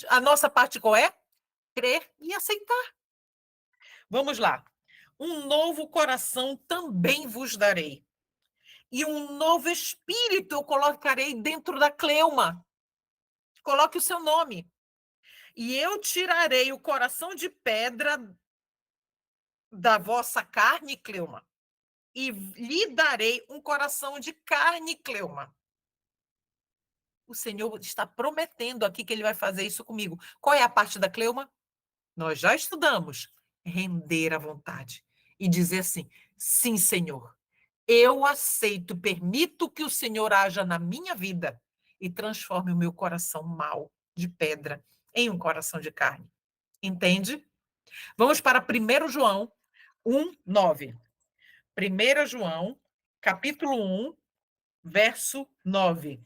A nossa parte qual é? Crer e aceitar. Vamos lá. Um novo coração também vos darei. E um novo espírito eu colocarei dentro da Cleuma. Coloque o seu nome. E eu tirarei o coração de pedra da vossa carne, Cleuma, e lhe darei um coração de carne, Cleuma. O Senhor está prometendo aqui que ele vai fazer isso comigo. Qual é a parte da Cleuma? Nós já estudamos. Render à vontade. E dizer assim, sim, Senhor, eu aceito, permito que o Senhor haja na minha vida e transforme o meu coração mau, de pedra, em um coração de carne. Entende? Vamos para 1 João 1, 9. 1 João, capítulo 1, verso 9.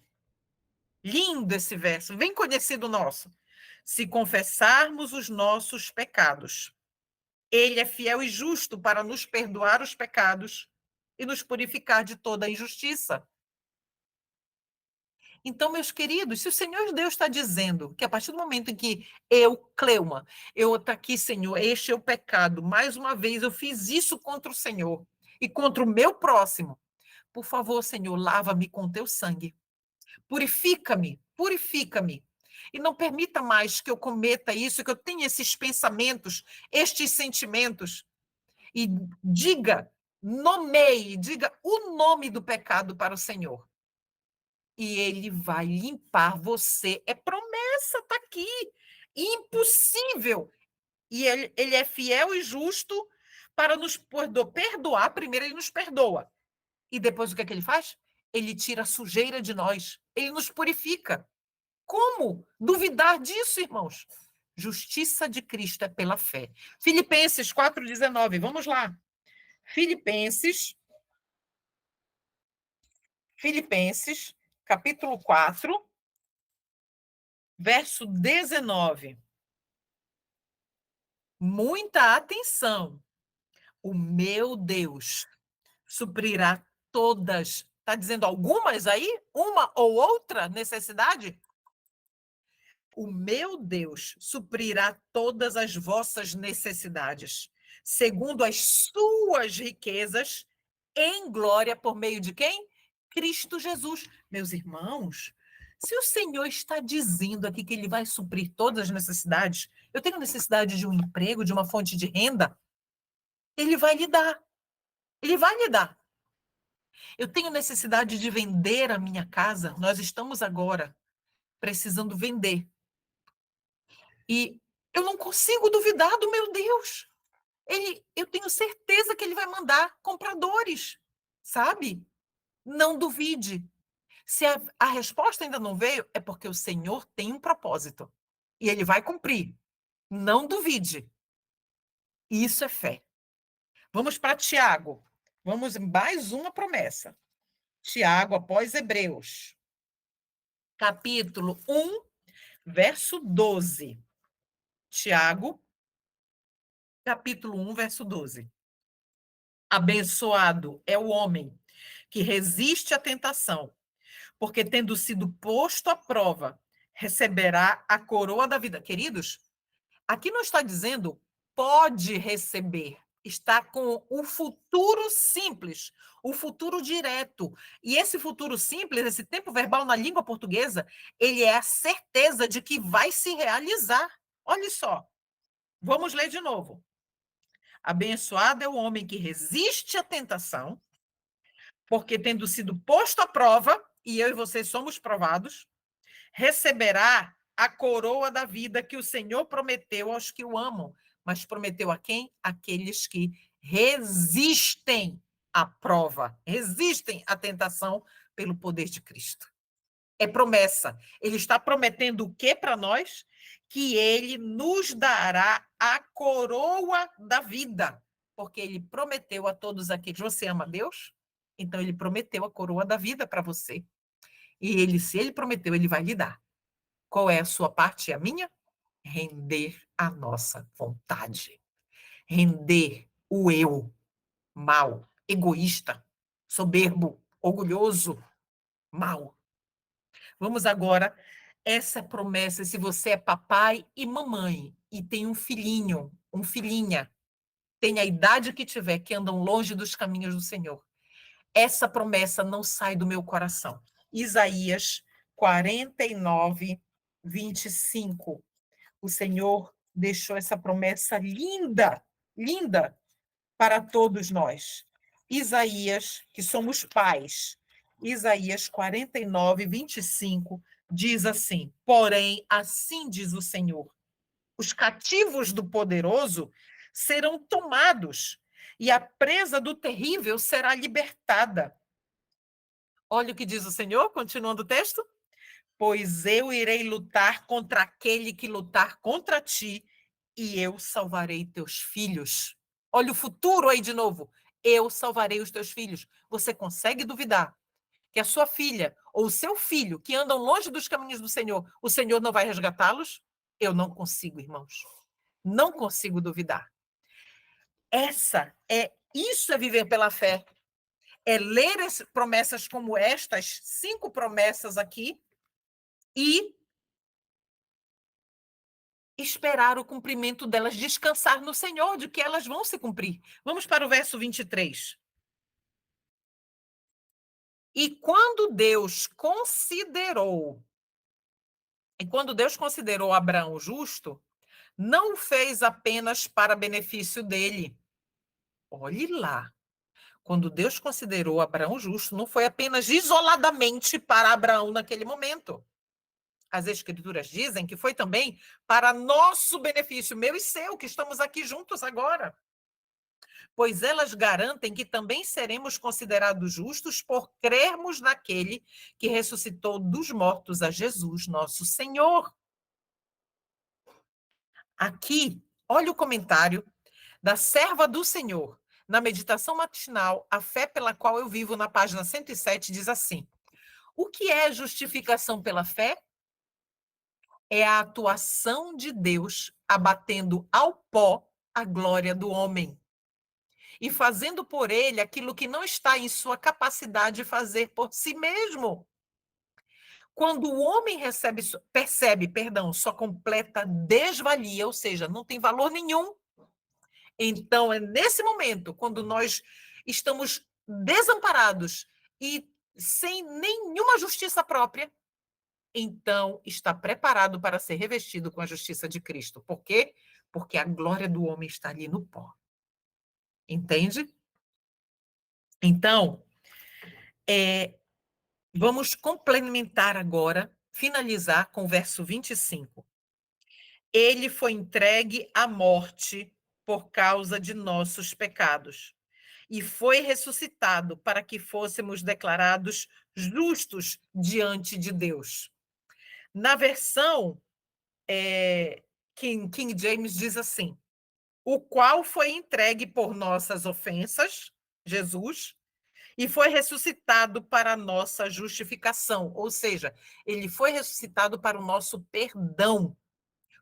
Lindo esse verso, bem conhecido nosso. Se confessarmos os nossos pecados, ele é fiel e justo para nos perdoar os pecados e nos purificar de toda a injustiça. Então, meus queridos, se o Senhor Deus está dizendo que a partir do momento em que eu, Cleuma, eu estou aqui, Senhor, este é o pecado, mais uma vez eu fiz isso contra o Senhor e contra o meu próximo, por favor, Senhor, lava-me com teu sangue, purifica-me, purifica-me, e não permita mais que eu cometa isso, que eu tenha esses pensamentos, estes sentimentos, e diga, nomeie, diga o nome do pecado para o Senhor. E ele vai limpar você. É promessa, está aqui. Impossível. E ele é fiel e justo para nos perdoar. Primeiro, ele nos perdoa. E depois, o que é que ele faz? Ele tira a sujeira de nós. Ele nos purifica. Como duvidar disso, irmãos? Justiça de Cristo é pela fé. Filipenses 4,19. Vamos lá. Filipenses, capítulo 4, verso 19. Muita atenção. O meu Deus suprirá todas. Está dizendo algumas aí? Uma ou outra necessidade? O meu Deus suprirá todas as vossas necessidades, segundo as suas riquezas, em glória, por meio de quem? Cristo Jesus. Meus irmãos, se o Senhor está dizendo aqui que ele vai suprir todas as necessidades, eu tenho necessidade de um emprego, de uma fonte de renda, ele vai lhe dar. Ele vai lhe dar. Eu tenho necessidade de vender a minha casa, nós estamos agora precisando vender. E eu não consigo duvidar do meu Deus. Eu tenho certeza que ele vai mandar compradores, sabe? Não duvide. Se a resposta ainda não veio, é porque o Senhor tem um propósito. E ele vai cumprir. Não duvide. Isso é fé. Vamos para Tiago. Vamos em mais uma promessa. Tiago, após Hebreus. Capítulo 1, verso 12. Tiago, capítulo 1, verso 12. Abençoado é o homem que resiste à tentação, porque tendo sido posto à prova, receberá a coroa da vida. Queridos, aqui não está dizendo pode receber, está com o futuro simples, o futuro direto. E esse futuro simples, esse tempo verbal na língua portuguesa, ele é a certeza de que vai se realizar. Olha só, vamos ler de novo. Abençoado é o homem que resiste à tentação, porque tendo sido posto à prova, e eu e você somos provados, receberá a coroa da vida que o Senhor prometeu aos que o amam. Mas prometeu a quem? Aqueles que resistem à prova, resistem à tentação pelo poder de Cristo. É promessa. Ele está prometendo o que para nós? Que ele nos dará a coroa da vida. Porque ele prometeu a todos aqueles. Você ama Deus? Então ele prometeu a coroa da vida para você. E ele, se ele prometeu, ele vai lhe dar. Qual é a sua parte e a minha? Render a nossa vontade. Render o eu mal, egoísta, soberbo, orgulhoso, mal. Vamos agora, essa promessa, se você é papai e mamãe e tem um filhinho, um filhinha, tem a idade que tiver, que andam longe dos caminhos do Senhor. Essa promessa não sai do meu coração. Isaías 49, 25. O Senhor deixou essa promessa linda, linda para todos nós. Isaías, que somos pais, Isaías 49, 25, diz assim: porém, assim diz o Senhor, os cativos do poderoso serão tomados, e a presa do terrível será libertada. Olha o que diz o Senhor, continuando o texto. Pois eu irei lutar contra aquele que lutar contra ti, e eu salvarei teus filhos. Olha o futuro aí de novo. Eu salvarei os teus filhos. Você consegue duvidar que a sua filha ou o seu filho, que andam longe dos caminhos do Senhor, o Senhor não vai resgatá-los? Eu não consigo, irmãos. Não consigo duvidar. Isso é viver pela fé. É ler promessas como estas, 5 promessas aqui, e esperar o cumprimento delas, descansar no Senhor de que elas vão se cumprir. Vamos para o verso 23. E quando Deus considerou Abraão justo, não o fez apenas para benefício dele. Olhe lá. Quando Deus considerou Abraão justo, não foi apenas isoladamente para Abraão naquele momento. As Escrituras dizem que foi também para nosso benefício, meu e seu, que estamos aqui juntos agora. Pois elas garantem que também seremos considerados justos por crermos naquele que ressuscitou dos mortos a Jesus, nosso Senhor. Aqui, olha o comentário da serva do Senhor. Na meditação matinal, a fé pela qual eu vivo, na página 107, diz assim: o que é justificação pela fé? É a atuação de Deus abatendo ao pó a glória do homem e fazendo por ele aquilo que não está em sua capacidade de fazer por si mesmo. Quando o homem percebe, sua completa desvalia, ou seja, não tem valor nenhum, então é nesse momento, quando nós estamos desamparados e sem nenhuma justiça própria, então está preparado para ser revestido com a justiça de Cristo. Por quê? Porque a glória do homem está ali no pó. Entende? Então, vamos complementar agora, finalizar com o verso 25. Ele foi entregue à morte por causa de nossos pecados e foi ressuscitado para que fôssemos declarados justos diante de Deus. Na versão King James diz assim: o qual foi entregue por nossas ofensas, Jesus, e foi ressuscitado para a nossa justificação. Ou seja, ele foi ressuscitado para o nosso perdão.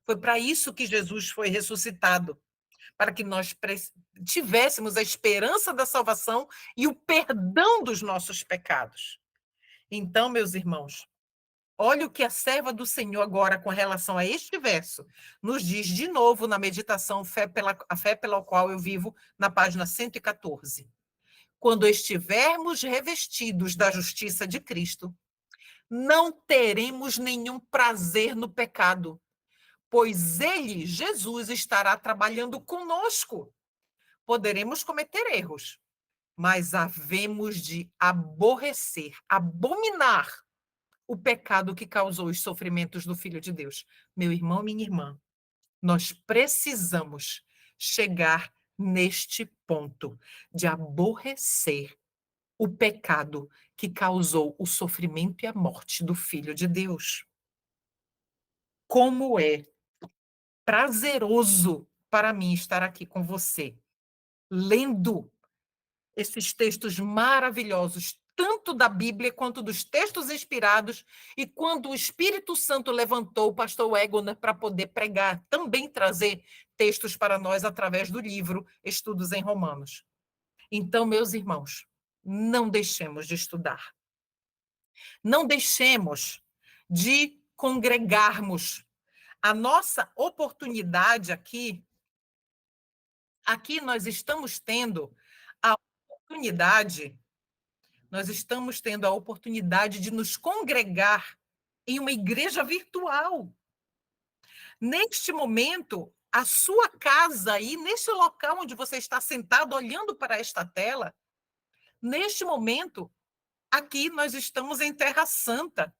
Foi para isso que Jesus foi ressuscitado, para que nós tivéssemos a esperança da salvação e o perdão dos nossos pecados. Então, meus irmãos, olha o que a serva do Senhor agora, com relação a este verso, nos diz de novo na meditação A Fé pela Qual Eu Vivo, na página 114. Quando estivermos revestidos da justiça de Cristo, não teremos nenhum prazer no pecado, pois ele, Jesus, estará trabalhando conosco. Poderemos cometer erros, mas havemos de aborrecer, abominar o pecado que causou os sofrimentos do Filho de Deus. Meu irmão, minha irmã, nós precisamos chegar neste ponto de aborrecer o pecado que causou o sofrimento e a morte do Filho de Deus. Como é prazeroso para mim estar aqui com você, lendo esses textos maravilhosos, tanto da Bíblia quanto dos textos inspirados, e quando o Espírito Santo levantou o pastor Egoner para poder pregar, também trazer textos para nós através do livro Estudos em Romanos. Então, meus irmãos, não deixemos de estudar. Não deixemos de congregarmos. A nossa oportunidade aqui nós estamos tendo a oportunidade de nos congregar em uma igreja virtual. Neste momento, a sua casa aí, nesse local onde você está sentado olhando para esta tela, neste momento, aqui nós estamos em Terra Santa.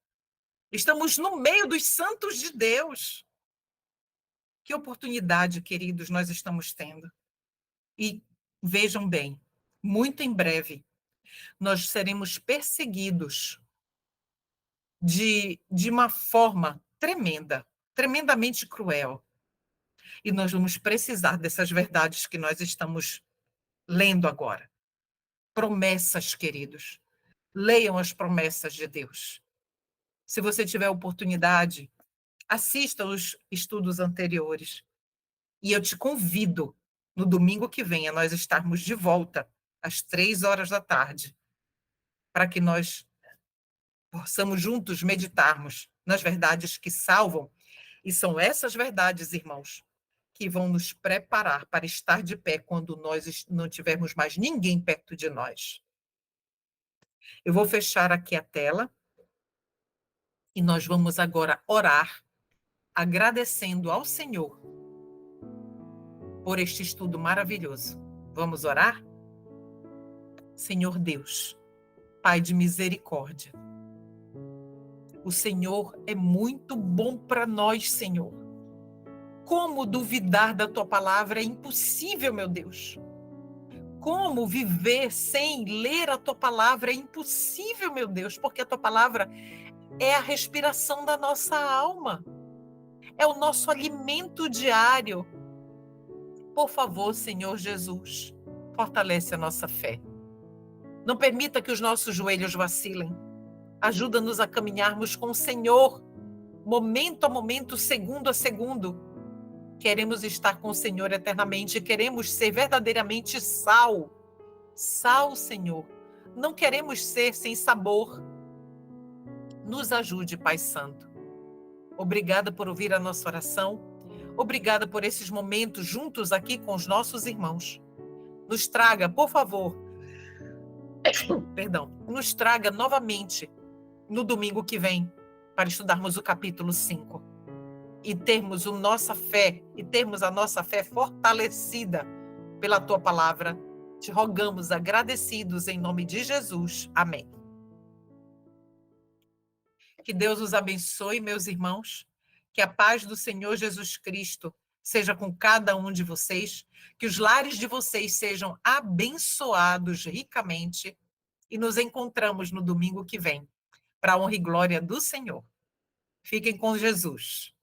Estamos no meio dos santos de Deus. Que oportunidade, queridos, nós estamos tendo. E vejam bem, muito em breve, nós seremos perseguidos de uma forma tremenda, tremendamente cruel. E nós vamos precisar dessas verdades que nós estamos lendo agora. Promessas, queridos. Leiam as promessas de Deus. Se você tiver oportunidade, assista os estudos anteriores. E eu te convido, no domingo que vem, a nós estarmos de volta, às 15h, para que nós possamos juntos meditarmos nas verdades que salvam. E são essas verdades, irmãos, que vão nos preparar para estar de pé quando nós não tivermos mais ninguém perto de nós. Eu vou fechar aqui a tela e nós vamos agora orar, agradecendo ao Senhor por este estudo maravilhoso. Vamos orar? Senhor Deus, Pai de misericórdia, o Senhor é muito bom para nós, Senhor. Como duvidar da tua palavra é impossível, meu Deus. Como viver sem ler a tua palavra é impossível, meu Deus, porque a tua palavra é a respiração da nossa alma, é o nosso alimento diário. Por favor, Senhor Jesus, fortalece a nossa fé. Não permita que os nossos joelhos vacilem. Ajuda-nos a caminharmos com o Senhor, momento a momento, segundo a segundo. Queremos estar com o Senhor eternamente, queremos ser verdadeiramente sal. Sal, Senhor. Não queremos ser sem sabor. Nos ajude, Pai Santo. Obrigada por ouvir a nossa oração. Obrigada por esses momentos juntos aqui com os nossos irmãos. Nos traga, por favor, nos traga novamente no domingo que vem para estudarmos o capítulo 5 e termos a nossa fé fortalecida pela tua palavra. Te rogamos agradecidos em nome de Jesus. Amém. Que Deus os abençoe, meus irmãos. Que a paz do Senhor Jesus Cristo seja com cada um de vocês. Que os lares de vocês sejam abençoados ricamente. E nos encontramos no domingo que vem, para a honra e glória do Senhor. Fiquem com Jesus.